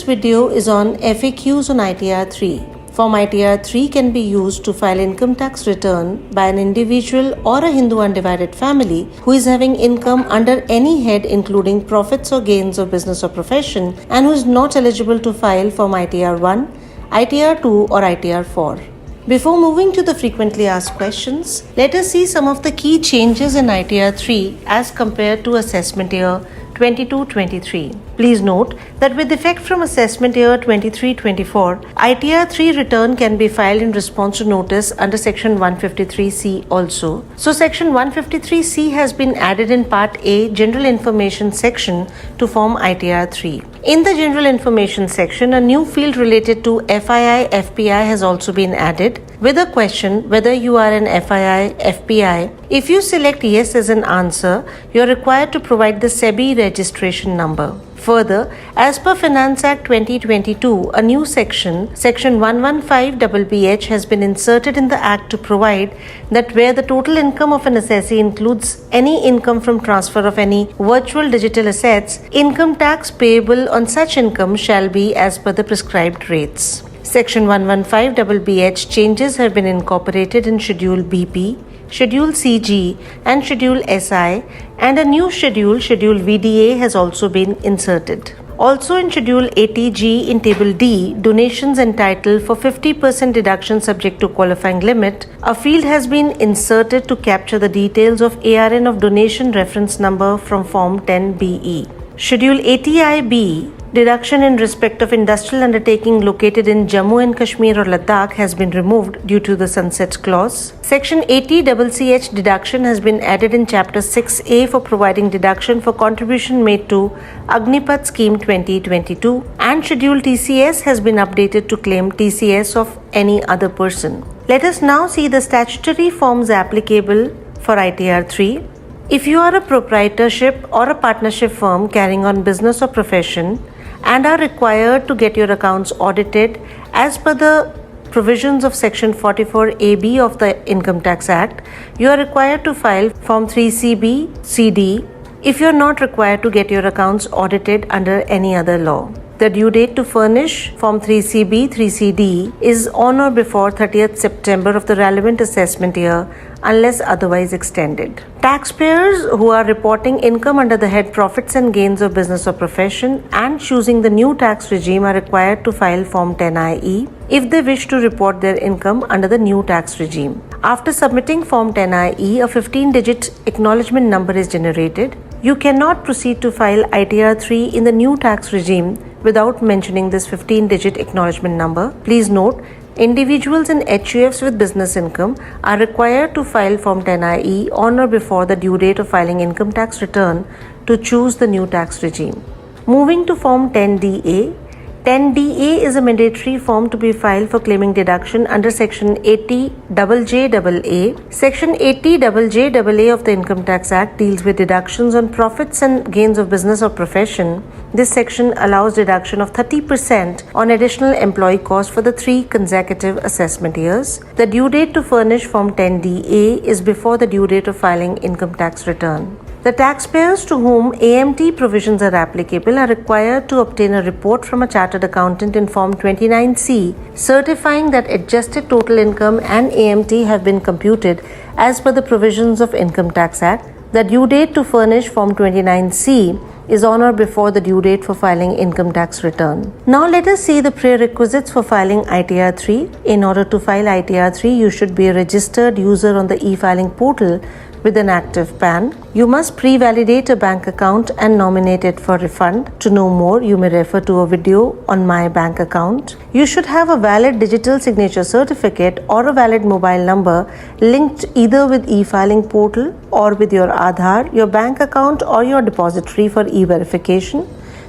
video is on FAQs on ITR 3. Form ITR 3 can be used to file income tax return by an individual or a Hindu undivided family who is having income under any head including profits or gains of business or profession and who is not eligible to file Form ITR 1, ITR 2 or ITR 4. Before moving to the frequently asked questions, let us see some of the key changes in ITR 3 as compared to assessment year 22-23. Please note that with effect from assessment year 23-24, ITR 3 return can be filed in response to notice under section 153C also. So section 153C has been added in part A general information section to form ITR 3. In the general information section, a new field related to FII FPI has also been added with a question whether you are an FII FPI. If you select yes as an answer, you are required to provide the SEBI registration number. Further, as per Finance Act 2022, a new section 115BBH has been inserted in the Act to provide that where the total income of an assessee includes any income from transfer of any virtual digital assets, income tax payable on such income shall be as per the prescribed rates. Section 115BBH changes have been incorporated in Schedule BP, Schedule CG and Schedule SI, and a new schedule, Schedule VDA, has also been inserted. Also in Schedule 80G in Table D, donations entitled for 50% deduction subject to qualifying limit, a field has been inserted to capture the details of ARN of donation reference number from Form 10BE. Schedule 80IB, deduction in respect of industrial undertaking located in Jammu and Kashmir or Ladakh, has been removed due to the sunset clause. Section 80CCH deduction has been added in Chapter 6A for providing deduction for contribution made to Agnipath Scheme 2022, and Schedule TCS has been updated to claim TCS of any other person. Let us now see the statutory forms applicable for ITR 3. If you are a proprietorship or a partnership firm carrying on business or profession and are required to get your accounts audited as per the provisions of Section 44AB of the Income Tax Act, you are required to file Form 3CB CD if you are not required to get your accounts audited under any other law. The due date to furnish Form 3CB 3CD is on or before 30th September of the relevant assessment year unless otherwise extended. Taxpayers who are reporting income under the head profits and gains of business or profession and choosing the new tax regime are required to file Form 10IE if they wish to report their income under the new tax regime. After submitting Form 10IE, a 15-digit acknowledgement number is generated. You cannot proceed to file ITR 3 in the new tax regime without mentioning this 15-digit acknowledgement number. Please note, individuals and HUFs with business income are required to file Form 10IE on or before the due date of filing income tax return to choose the new tax regime. Moving to Form 10DA. 10DA is a mandatory form to be filed for claiming deduction under Section 80JJAA. Section 80JJAA of the Income Tax Act deals with deductions on profits and gains of business or profession. This section allows deduction of 30% on additional employee costs for the 3 consecutive assessment years. The due date to furnish Form 10DA is before the due date of filing income tax return. The taxpayers to whom AMT provisions are applicable are required to obtain a report from a chartered accountant in Form 29C certifying that adjusted total income and AMT have been computed as per the provisions of Income Tax Act. The due date to furnish Form 29C is on or before the due date for filing income tax return. Now let us see the prerequisites for filing ITR 3. In order to file ITR 3, you should be a registered user on the e-filing portal with an active PAN. You must pre-validate a bank account and nominate it for refund. To know more, you may refer to a video on my bank account. You should have a valid digital signature certificate or a valid mobile number linked either with e-filing portal or with your Aadhaar, your bank account or your depository for e-verification.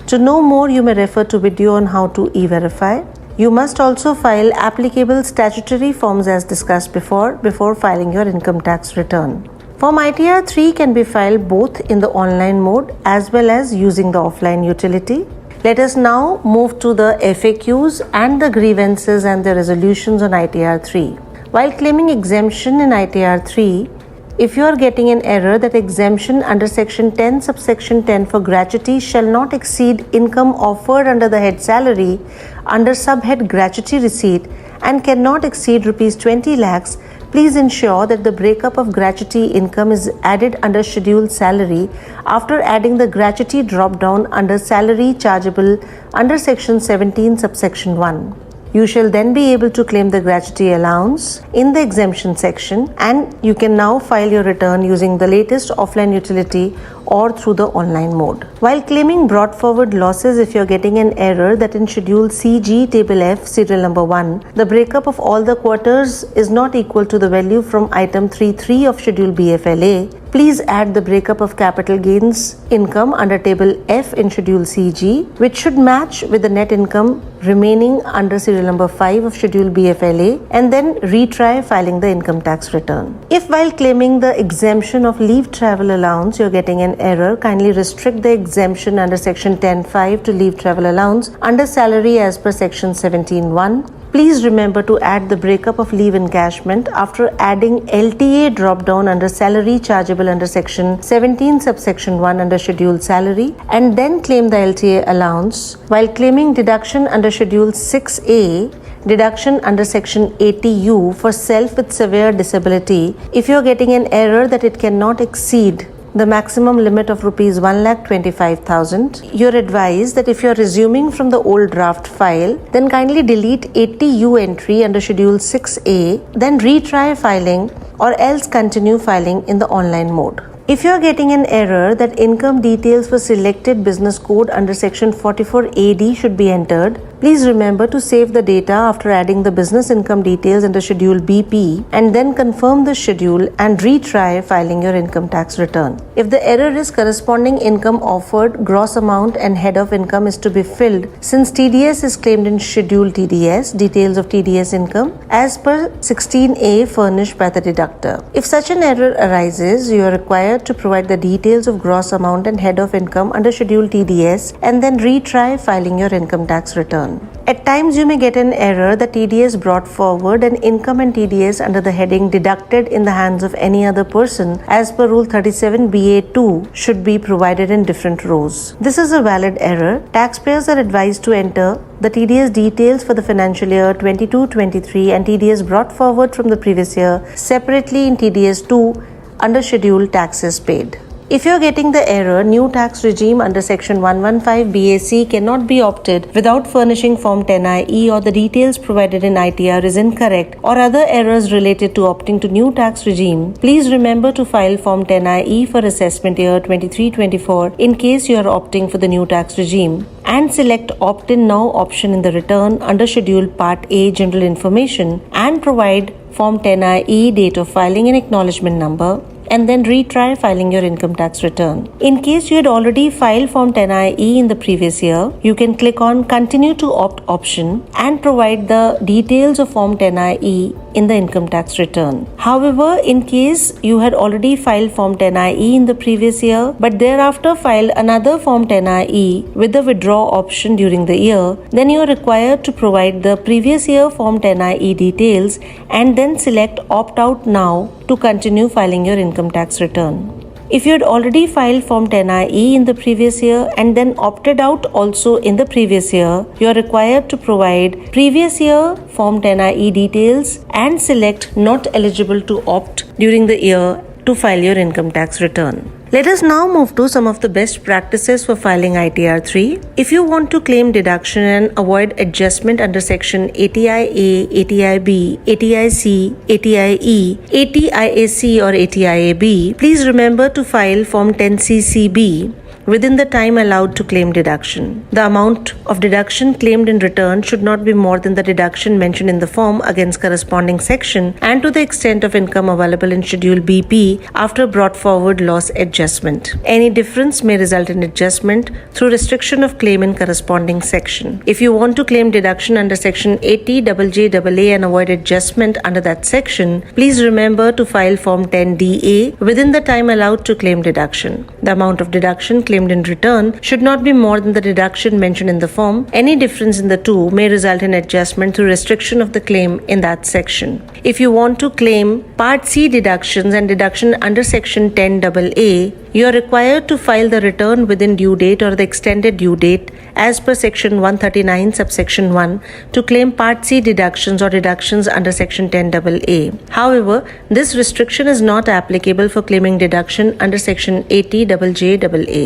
To know more, you may refer to video on how to e-verify. You must also file applicable statutory forms as discussed before filing your income tax return. Form ITR 3 can be filed both in the online mode as well as using the offline utility. Let us now move to the FAQs and the grievances and the resolutions on ITR 3. While claiming exemption in ITR 3, If you are getting an error that exemption under section 10 subsection 10 for gratuity shall not exceed income offered under the head salary under subhead gratuity receipt and cannot exceed rupees 20 lakhs, please ensure that the breakup of gratuity income is added under scheduled salary after adding the gratuity drop down under salary chargeable under section 17 subsection 1. You shall then be able to claim the gratuity allowance in the exemption section, and you can now file your return using the latest offline utility or through the online mode. While claiming brought forward losses, if you're getting an error that in schedule CG table F serial number 1, the breakup of all the quarters is not equal to the value from item 3.3 of schedule BFLA, please add the breakup of capital gains income under table F in schedule CG, which should match with the net income remaining under serial number 5 of schedule BFLA, and then retry filing the income tax return. If while claiming the exemption of leave travel allowance you're getting an error, kindly restrict the exemption under section 10.5 to leave travel allowance under salary as per section 17.1. Please remember to add the breakup of leave encashment after adding LTA drop down under salary chargeable under section 17 subsection 1 under scheduled salary, and then claim the LTA allowance. While claiming deduction under schedule 6A, deduction under section 80U for self with severe disability, if you are getting an error that it cannot exceed the maximum limit of rupees 1,25,000, you're advised that if you're resuming from the old draft file, then kindly delete 80U entry under schedule 6A, then retry filing or else continue filing in the online mode. If you are getting an error that income details for selected business code under section 44AD should be entered, please remember to save the data after adding the business income details under schedule BP and then confirm the schedule and retry filing your income tax return. If the error is corresponding income offered, gross amount and head of income is to be filled since TDS is claimed in schedule TDS, details of TDS income, as per 16A furnished by the deductor. If such an error arises, you are required to provide the details of gross amount and head of income under schedule TDS and then retry filing your income tax return. At times you may get an error that TDS brought forward and income and TDS under the heading deducted in the hands of any other person as per rule 37BA2 should be provided in different rows. This is a valid error. Taxpayers are advised to enter the TDS details for the financial year 22-23 and TDS brought forward from the previous year separately in TDS2 under scheduled taxes paid. If you are getting the error, new tax regime under section 115 BAC cannot be opted without furnishing form 10IE or the details provided in ITR is incorrect or other errors related to opting to new tax regime, please remember to file form 10IE for assessment year 23-24 in case you are opting for the new tax regime, and select opt-in now option in the return under schedule part A general information and provide form 10IE date of filing and acknowledgement number, and then retry filing your income tax return. In case you had already filed form 10IE in the previous year, you can click on continue to opt option and provide the details of form 10IE in the income tax return. However, in case you had already filed form 10IE in the previous year but thereafter filed another form 10IE with the withdraw option during the year, then you are required to provide the previous year form 10IE details and then select opt out now to continue filing your income tax return. If you had already filed form 10IE in the previous year and then opted out also in the previous year, you are required to provide previous year form 10IE details and select not eligible to opt during the year to file your income tax return. Let us now move to some of the best practices for filing ITR 3. If you want to claim deduction and avoid adjustment under section 80IA, 80IB, 80IC, 80IE, 80IAC or 80IAB, please remember to file form 10CCB within the time allowed to claim deduction. The amount of deduction claimed in return should not be more than the deduction mentioned in the form against corresponding section and to the extent of income available in schedule BP after brought forward loss adjustment. Any difference may result in adjustment through restriction of claim in corresponding section. If you want to claim deduction under section 80JJAA and avoid adjustment under that section, please remember to file form 10DA within the time allowed to claim deduction. The amount of deduction claimed claimed in return should not be more than the deduction mentioned in the form. Any difference in the two may result in adjustment through restriction of the claim in that section. If you want to claim Part C deductions and deduction under Section 10AA, you are required to file the return within due date or the extended due date as per Section 139 subsection 1 to claim Part C deductions or deductions under Section 10AA. However, this restriction is not applicable for claiming deduction under Section 80JJAA.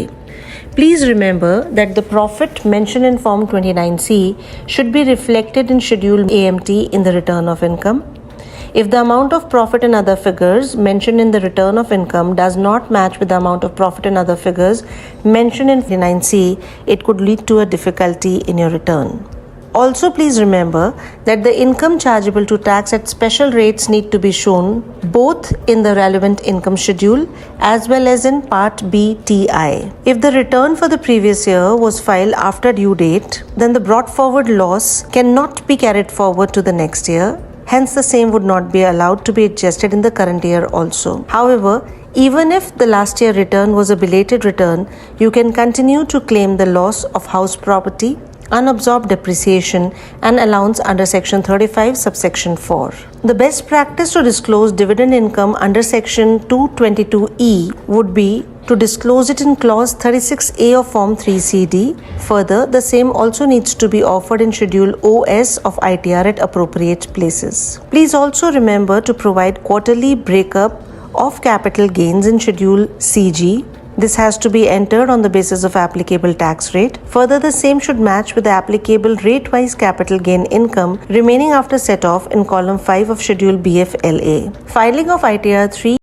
Please remember that the profit mentioned in Form 29C should be reflected in Schedule AMT in the return of income. If the amount of profit and other figures mentioned in the return of income does not match with the amount of profit and other figures mentioned in 29C, it could lead to a difficulty in your return. Also, please remember that the income chargeable to tax at special rates need to be shown both in the relevant income schedule as well as in Part B TI. If the return for the previous year was filed after due date, then the brought forward loss cannot be carried forward to the next year. Hence, the same would not be allowed to be adjusted in the current year also. However, even if the last year return was a belated return, you can continue to claim the loss of house property, unabsorbed depreciation and allowance under Section 35 subsection 4. The best practice to disclose dividend income under Section 222E would be to disclose it in Clause 36A of Form 3CD. Further, the same also needs to be offered in Schedule OS of ITR at appropriate places. Please also remember to provide quarterly breakup of capital gains in Schedule CG. This has to be entered on the basis of applicable tax rate. Further, the same should match with the applicable rate-wise capital gain income remaining after set-off in column 5 of Schedule BFLA. Filing of ITR 3